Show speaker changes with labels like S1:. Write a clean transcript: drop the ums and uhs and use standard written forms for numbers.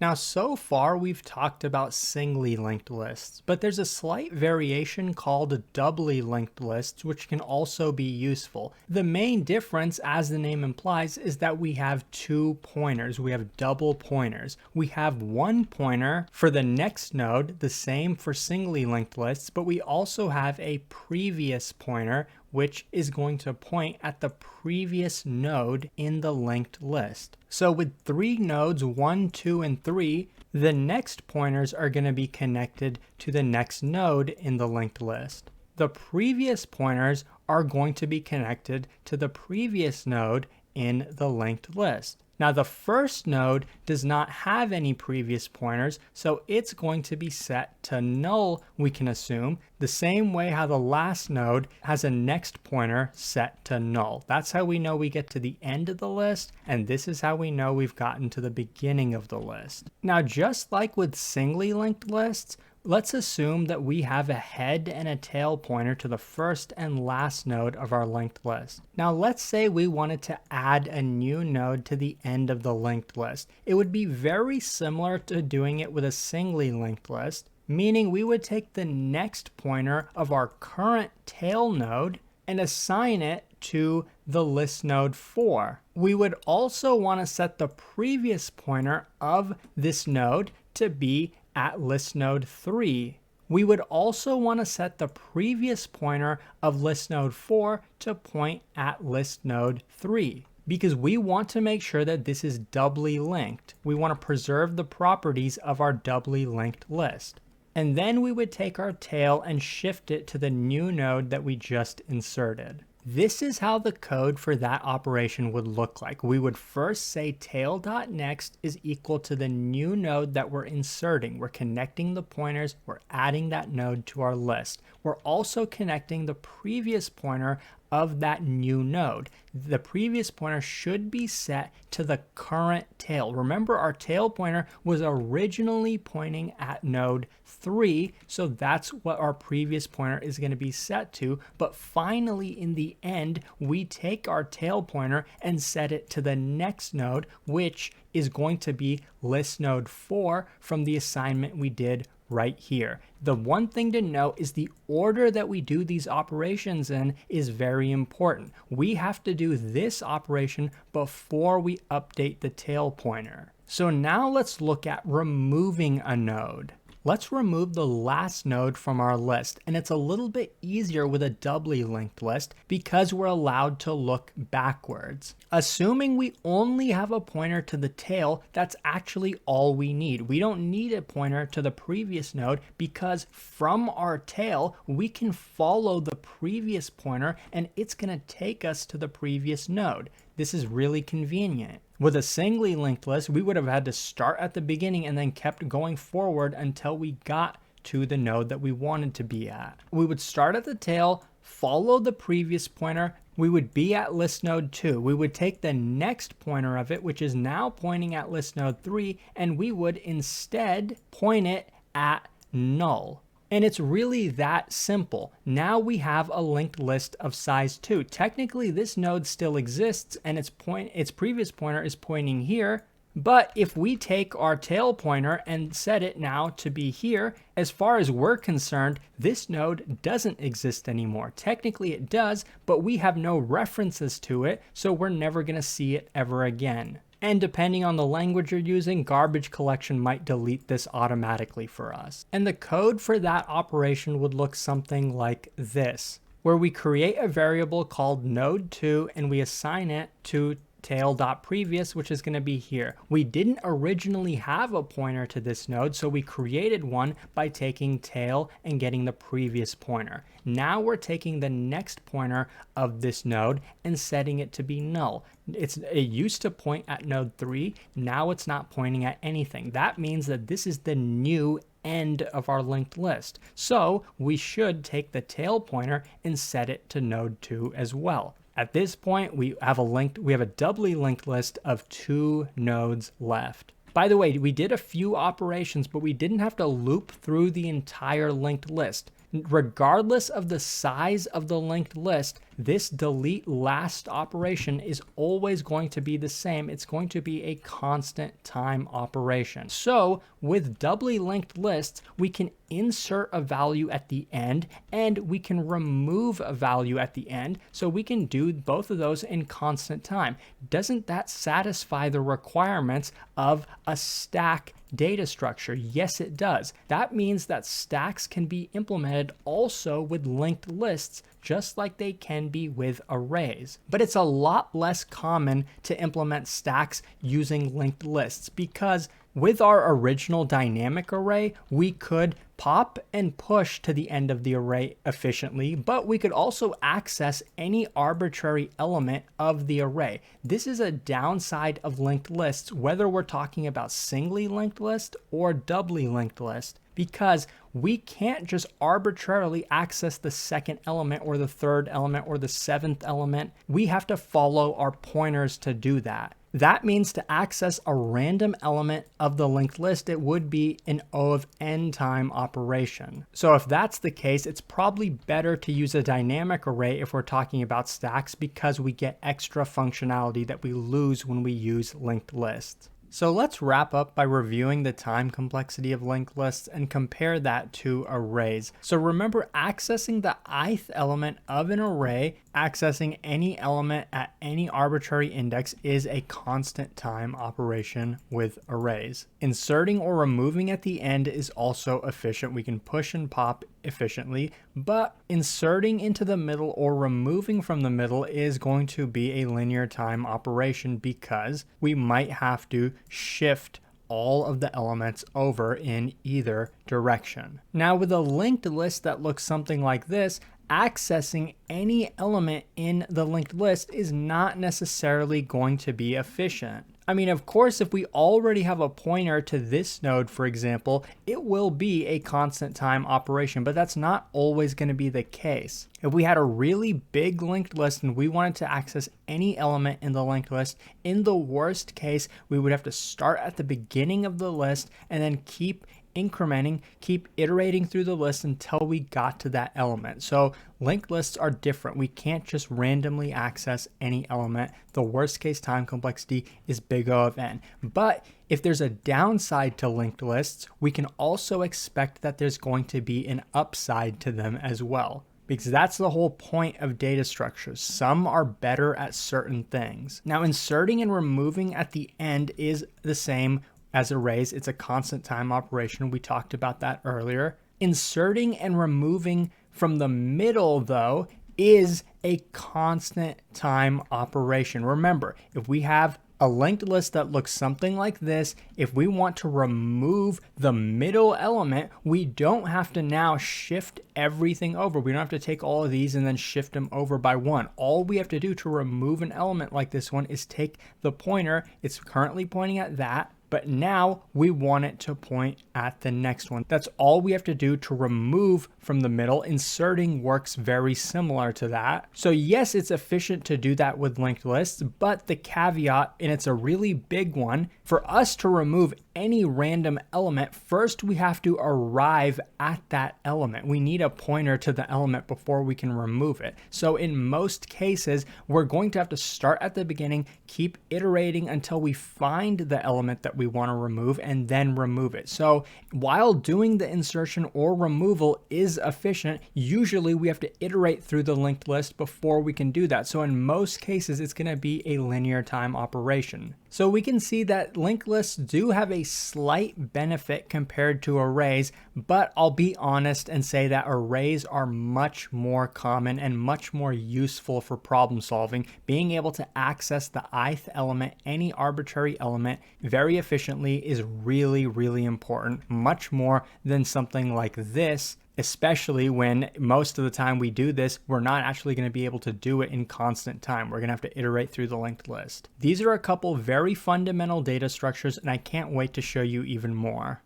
S1: Now, so far we've talked about singly linked lists, but there's a slight variation called doubly linked lists, which can also be useful. The main difference, as the name implies, is that we have two pointers. We have double pointers. We have one pointer for the next node, the same for singly linked lists, but we also have a previous pointer, which is going to point at the previous node in the linked list. So with three nodes, 1, 2, and 3, the next pointers are going to be connected to the next node in the linked list. The previous pointers are going to be connected to the previous node in the linked list. Now the first node does not have any previous pointers, so it's going to be set to null, we can assume, the same way how the last node has a next pointer set to null. That's how we know we get to the end of the list, and this is how we know we've gotten to the beginning of the list. Now just like with singly linked lists, let's assume that we have a head and a tail pointer to the first and last node of our linked list. Now let's say we wanted to add a new node to the end of the linked list. It would be very similar to doing it with a singly linked list, meaning we would take the next pointer of our current tail node and assign it to the list node 4. We would also want to set the previous pointer of this node to be at list node 3. We would also want to set the previous pointer of list node 4 to point at list node 3, because we want to make sure that this is doubly linked. We want to preserve the properties of our doubly linked list. And then we would take our tail and shift it to the new node that we just inserted. This is how the code for that operation would look like. We would first say tail.next is equal to the new node that we're inserting. We're connecting the pointers, we're adding that node to our list. We're also connecting the previous pointer of that new node. The previous pointer should be set to the current tail. Remember, our tail pointer was originally pointing at node 3, so that's what our previous pointer is going to be set to. But finally, in the end, we take our tail pointer and set it to the next node, which is going to be list node 4 from the assignment we did right here. The one thing to note is the order that we do these operations in is very important. We have to do this operation before we update the tail pointer. So now let's look at removing a node. Let's remove the last node from our list, and it's a little bit easier with a doubly linked list because we're allowed to look backwards. Assuming we only have a pointer to the tail, that's actually all we need. We don't need a pointer to the previous node because from our tail, we can follow the previous pointer and it's going to take us to the previous node. This is really convenient. With a singly linked list, we would have had to start at the beginning and then kept going forward until we got to the node that we wanted to be at. We would start at the tail, follow the previous pointer, we would be at list node 2. We would take the next pointer of it, which is now pointing at list node 3, and we would instead point it at null. And it's really that simple. Now we have a linked list of size 2. Technically, this node still exists and its previous pointer is pointing here. But if we take our tail pointer and set it now to be here, as far as we're concerned, this node doesn't exist anymore. Technically it does, but we have no references to it, so we're never going to see it ever again. And depending on the language you're using, garbage collection might delete this automatically for us. And the code for that operation would look something like this, where we create a variable called node2 and we assign it to tail.previous, which is going to be here. We didn't originally have a pointer to this node, so we created one by taking tail and getting the previous pointer. Now we're taking the next pointer of this node and setting it to be null. It used to point at node 3, now it's not pointing at anything. That means that this is the new end of our linked list. So we should take the tail pointer and set it to node 2 as well. At this point, we have a doubly linked list of 2 nodes left. By the way, we did a few operations, but we didn't have to loop through the entire linked list. Regardless of the size of the linked list, this delete last operation is always going to be the same. It's going to be a constant time operation. So with doubly linked lists, we can insert a value at the end and we can remove a value at the end. So we can do both of those in constant time. Doesn't that satisfy the requirements of a stack data structure? Yes, it does. That means that stacks can be implemented also with linked lists, just like they can be with arrays. But it's a lot less common to implement stacks using linked lists because with our original dynamic array, we could pop and push to the end of the array efficiently, but we could also access any arbitrary element of the array. This is a downside of linked lists, whether we're talking about singly linked list or doubly linked list, because we can't just arbitrarily access the second element or the third element or the seventh element. We have to follow our pointers to do that. That means to access a random element of the linked list, it would be an O of n time operation. So if that's the case, it's probably better to use a dynamic array if we're talking about stacks because we get extra functionality that we lose when we use linked lists. So let's wrap up by reviewing the time complexity of linked lists and compare that to arrays. So remember, accessing the ith element of an array, accessing any element at any arbitrary index is a constant time operation with arrays. Inserting or removing at the end is also efficient. We can push and pop efficiently, but inserting into the middle or removing from the middle is going to be a linear time operation because we might have to shift all of the elements over in either direction. Now with a linked list that looks something like this, accessing any element in the linked list is not necessarily going to be efficient. I mean, of course, if we already have a pointer to this node, for example, it will be a constant time operation, but that's not always going to be the case. If we had a really big linked list and we wanted to access any element in the linked list, in the worst case, we would have to start at the beginning of the list and then keep incrementing, keep iterating through the list until we got to that element. So linked lists are different. We can't just randomly access any element. The worst case time complexity is big O of n. But if there's a downside to linked lists, we can also expect that there's going to be an upside to them as well, because that's the whole point of data structures. Some are better at certain things. Now, inserting and removing at the end is the same as arrays. It's a constant time operation. We talked about that earlier. Inserting and removing from the middle, though, is a constant time operation. Remember, if we have a linked list that looks something like this, if we want to remove the middle element, we don't have to now shift everything over. We don't have to take all of these and then shift them over by one. All we have to do to remove an element like this one is take the pointer. It's currently pointing at that, but now we want it to point at the next one. That's all we have to do to remove from the middle. Inserting works very similar to that. So yes, it's efficient to do that with linked lists, but the caveat, and it's a really big one, for us to remove any random element, first we have to arrive at that element. We need a pointer to the element before we can remove it. So in most cases, we're going to have to start at the beginning, keep iterating until we find the element that we want to remove and then remove it. So while doing the insertion or removal is efficient, usually we have to iterate through the linked list before we can do that. So in most cases, it's going to be a linear time operation. So we can see that linked lists do have a slight benefit compared to arrays, but I'll be honest and say that arrays are much more common and much more useful for problem solving. Being able to access the ith element, any arbitrary element, very efficiently is really, really important, much more than something like this, especially when most of the time we do this, we're not actually going to be able to do it in constant time. We're going to have to iterate through the linked list. These are a couple very fundamental data structures, and I can't wait to show you even more.